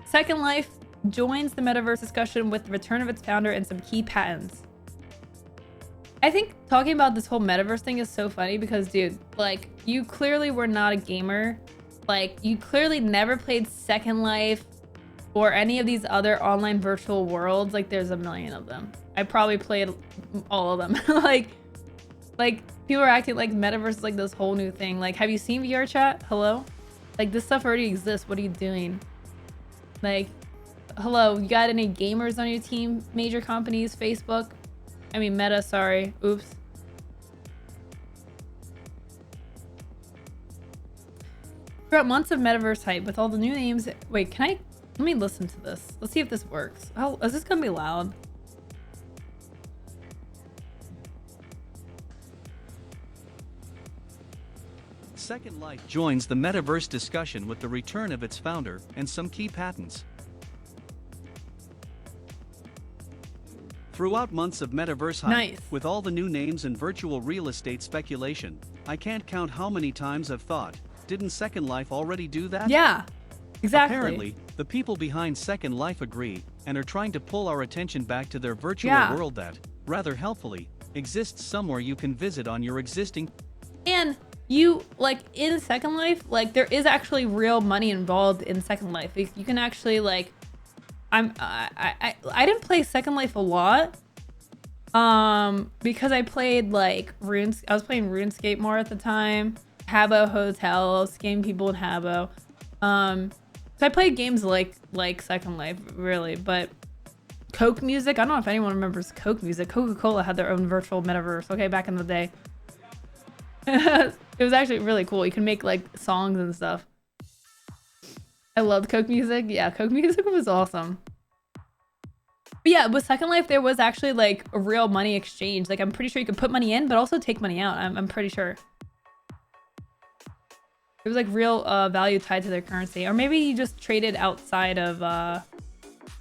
Second Life joins the Metaverse discussion with the return of its founder and some key patents. I think talking about this whole Metaverse thing is so funny because, dude, like, you clearly were not a gamer. Like, you clearly never played Second Life or any of these other online virtual worlds. Like, there's a million of them. I probably played all of them. like people are acting like Metaverse is like this whole new thing. Like, have you seen VR chat? Hello? Like, this stuff already exists. What are you doing? Like, hello, you got any gamers on your team? Major companies, Facebook? I mean, Meta, sorry. Oops. Throughout months of Metaverse hype with all the new names. Wait, let me listen to this. Let's see if this works. Oh, is this gonna be loud? Second Life joins the Metaverse discussion with the return of its founder and some key patents. Throughout months of Metaverse hype, with all the new names and virtual real estate speculation, I can't count how many times I've thought, didn't Second Life already do that? Yeah, exactly. Apparently, the people behind Second Life agree and are trying to pull our attention back to their virtual world that, rather helpfully, exists somewhere you can visit on your existing. And you, like, in Second Life, like, there is actually real money involved in Second Life. You can actually, like, I didn't play Second Life a lot, because I played, like, I was playing RuneScape more at the time. Habbo Hotel, I was scamming people in Habbo. So I played games like Second Life, really, but Coke Music, I don't know if anyone remembers Coke Music. Coca-Cola had their own virtual metaverse, okay, back in the day. It was actually really cool. You can make, like, songs and stuff. I loved Coke Music. Yeah, Coke Music was awesome. But yeah, with Second Life, there was actually, like, a real money exchange. Like, I'm pretty sure you could put money in, but also take money out. I'm pretty sure. It was, like, real value tied to their currency. Or maybe you just traded outside of, I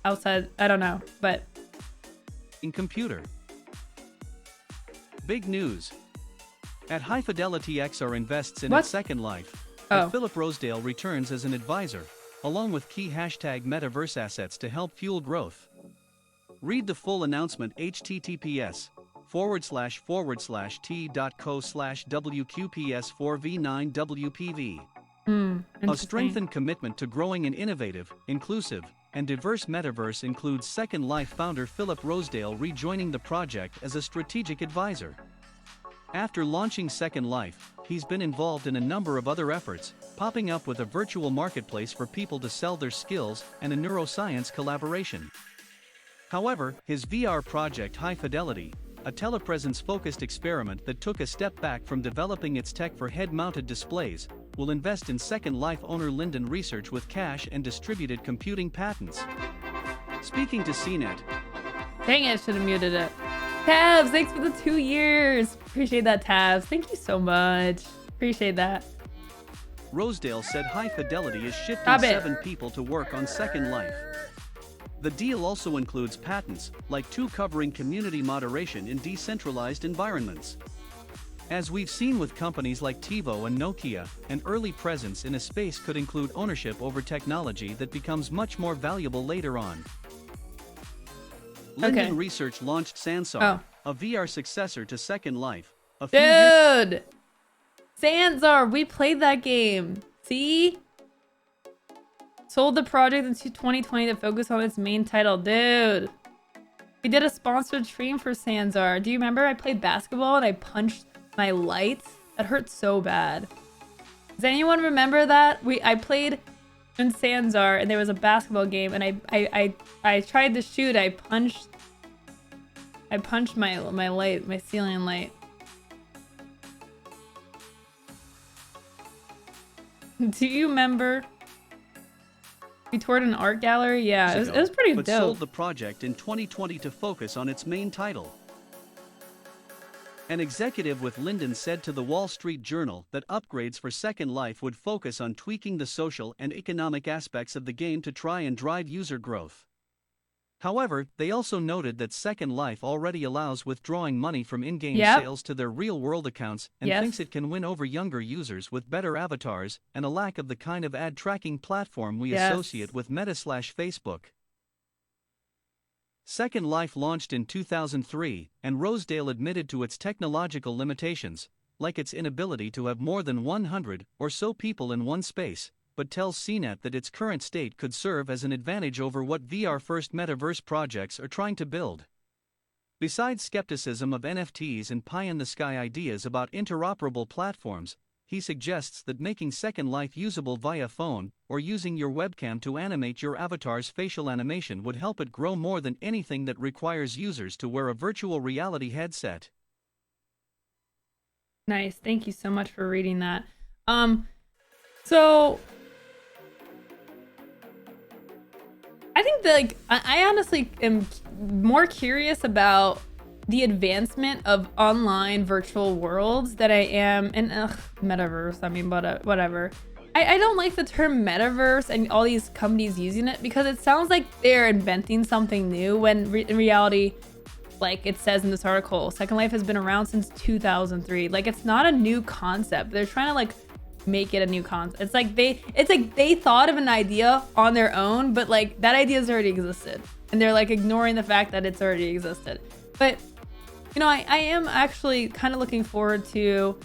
don't know, but. In computer. Big news. At High Fidelity XR invests in its Second Life. Philip Rosedale returns as an advisor, along with key #Metaverse assets to help fuel growth. Read the full announcement https://t.co/WQPS4v9WPV. A strengthened commitment to growing an innovative, inclusive, and diverse metaverse includes Second Life founder Philip Rosedale rejoining the project as a strategic advisor. After launching Second Life, he's been involved in a number of other efforts, popping up with a virtual marketplace for people to sell their skills and a neuroscience collaboration. However, his VR project High Fidelity, a telepresence-focused experiment that took a step back from developing its tech for head-mounted displays, will invest in Second Life owner Linden Research with cash and distributed computing patents. Speaking to CNET. Dang it, should have muted it. Tabs, thanks for the 2 years. Appreciate that, Tabs. Thank you so much. Appreciate that. Rosedale said High Fidelity is shifting 7 people to work on Second Life. The deal also includes patents, like 2 covering community moderation in decentralized environments. As we've seen with companies like TiVo and Nokia, an early presence in a space could include ownership over technology that becomes much more valuable later on. Linden Research launched Sansar, a VR successor to Second Life. Dude! Sansar, we played that game. See? Sold the project in 2020 to focus on its main title. Dude! We did a sponsored stream for Sansar. Do you remember I played basketball and I punched my lights? That hurt so bad. Does anyone remember that? I played in Sansar and there was a basketball game and I tried to shoot. I punched my light, my ceiling light. Do you remember? We toured an art gallery? Yeah, it was pretty dope. But sold the project in 2020 to focus on its main title. An executive with Linden said to the Wall Street Journal that upgrades for Second Life would focus on tweaking the social and economic aspects of the game to try and drive user growth. However, they also noted that Second Life already allows withdrawing money from in-game sales to their real-world accounts and thinks it can win over younger users with better avatars and a lack of the kind of ad tracking platform we associate with Meta/Facebook. Second Life launched in 2003, and Rosedale admitted to its technological limitations, like its inability to have more than 100 or so people in one space, but tells CNET that its current state could serve as an advantage over what VR-first metaverse projects are trying to build. Besides skepticism of NFTs and pie-in-the-sky ideas about interoperable platforms, he suggests that making Second Life usable via phone or using your webcam to animate your avatar's facial animation would help it grow more than anything that requires users to wear a virtual reality headset. Nice. Thank you so much for reading that. So I think that, like, I honestly am more curious about the advancement of online virtual worlds that I am in metaverse. I mean, but whatever. I don't like the term metaverse and all these companies using it because it sounds like they're inventing something new when in reality, like it says in this article, Second Life has been around since 2003. Like, it's not a new concept. They're trying to like make it a new concept. It's like they thought of an idea on their own, but like that idea's already existed and they're like ignoring the fact that it's already existed. But you know, I am actually kind of looking forward to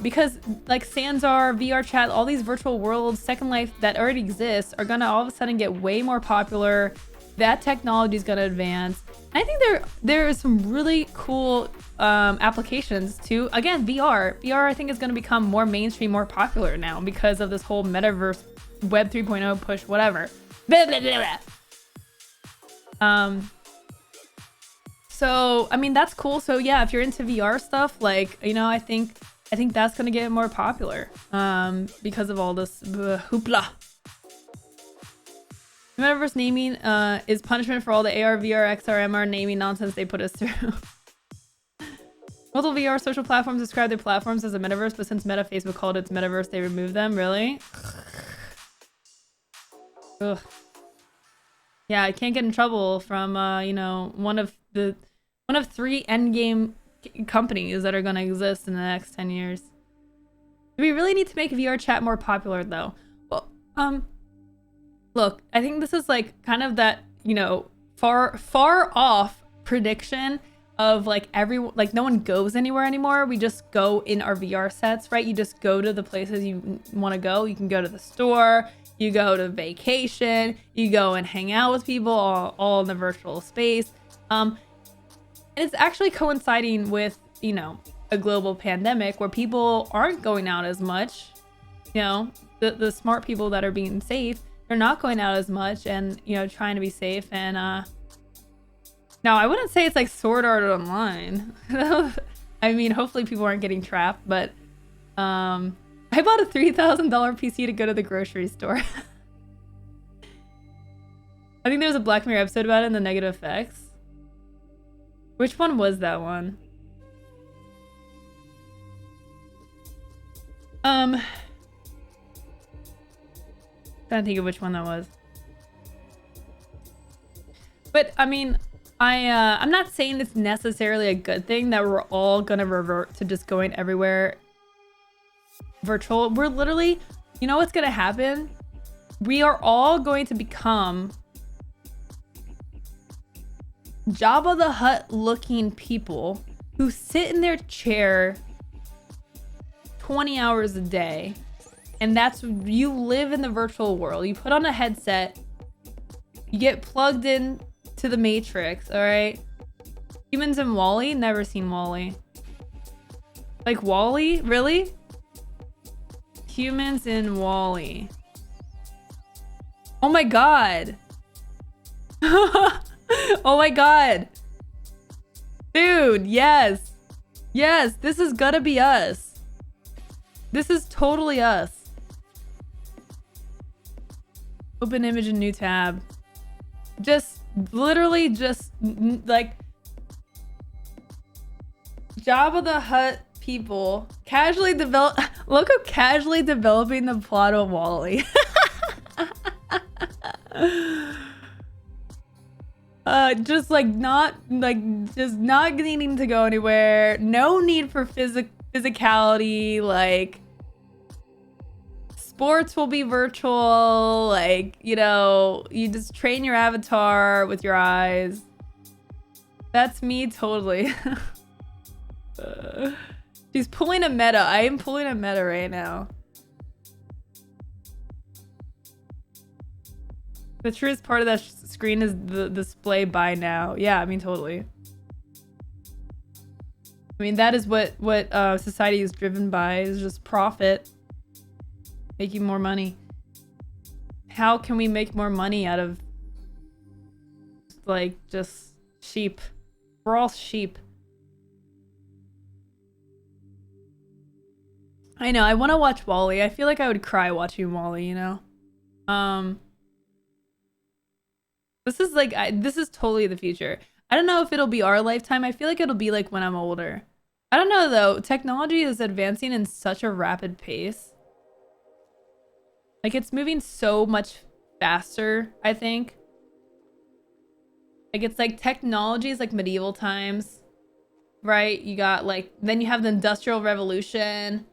because like Sanzar, VR chat, all these virtual worlds, Second Life that already exist are gonna all of a sudden get way more popular. That technology is gonna advance. And I think there is some really cool applications to, again, VR. VR I think is gonna become more mainstream, more popular now because of this whole metaverse, Web 3.0 push, whatever. Blah, blah, blah, blah. So I mean that's cool. So yeah, if you're into VR stuff, like, you know, I think that's gonna get more popular because of all this hoopla. Metaverse naming is punishment for all the AR, VR, XR, MR naming nonsense they put us through. Multiple VR social platforms describe their platforms as a metaverse, but since Meta Facebook called it metaverse, they removed them. Really? Ugh. Yeah, I can't get in trouble from you know, one of 3 endgame companies that are going to exist in the next 10 years. Do we really need to make VR chat more popular though? Well, look, I think this is like kind of that, you know, far off prediction of like no one goes anywhere anymore. We just go in our VR sets, right? You just go to the places you want to go. You can go to the store, you go to vacation, you go and hang out with people all in the virtual space. And it's actually coinciding with, you know, a global pandemic where people aren't going out as much. You know, the smart people that are being safe, they're not going out as much and, you know, trying to be safe. And now I wouldn't say it's like Sword Art Online. I mean, hopefully people aren't getting trapped, but I bought a $3,000 PC to go to the grocery store. I think there was a Black Mirror episode about it in the negative effects. Which one was that one? Trying to think of which one that was. But I mean, I'm not saying it's necessarily a good thing that we're all gonna revert to just going everywhere virtual. We're literally, you know what's gonna happen? We are all going to become Jabba the Hutt looking people who sit in their chair 20 hours a day. And that's, you live in the virtual world. You put on a headset, you get plugged in to the Matrix, all right? Humans in WALL-E? Never seen WALL-E. Like WALL-E? Really? Humans in WALL-E. Oh my god. Oh my god. Dude, yes. Yes, this is gonna be us. This is totally us. Open image in new tab. Just literally just like Jabba the Hutt people casually casually developing the plot of WALL-E. Just like just not needing to go anywhere. No need for physicality. Like, sports will be virtual. Like, you know, you just train your avatar with your eyes. That's me totally. She's pulling a meta. I am pulling a meta right now. The truest part of that screen is the display buy now. Yeah, I mean, totally. I mean, that is what society is driven by, is just profit. Making more money. How can we make more money out of, like, just sheep? We're all sheep. I know, I want to watch WALL-E. I feel like I would cry watching WALL-E, you know? This is like, this is totally the future. I don't know if it'll be our lifetime. I feel like it'll be like when I'm older. I don't know though. Technology is advancing in such a rapid pace. Like, it's moving so much faster, I think. Like, it's like technology is like medieval times, right? You got like, then you have the Industrial Revolution,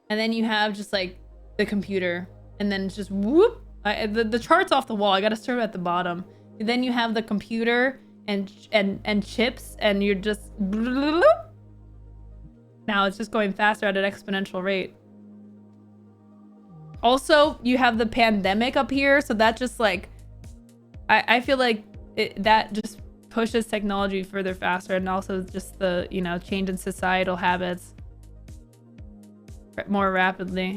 and then you have just like the computer, and then it's just whoop. The chart's off the wall. I gotta start at the bottom. And then you have the computer and chips, and you're just now it's just going faster at an exponential rate. Also, you have the pandemic up here, so that just like I feel like that just pushes technology further faster, and also just the, you know, change in societal habits more rapidly.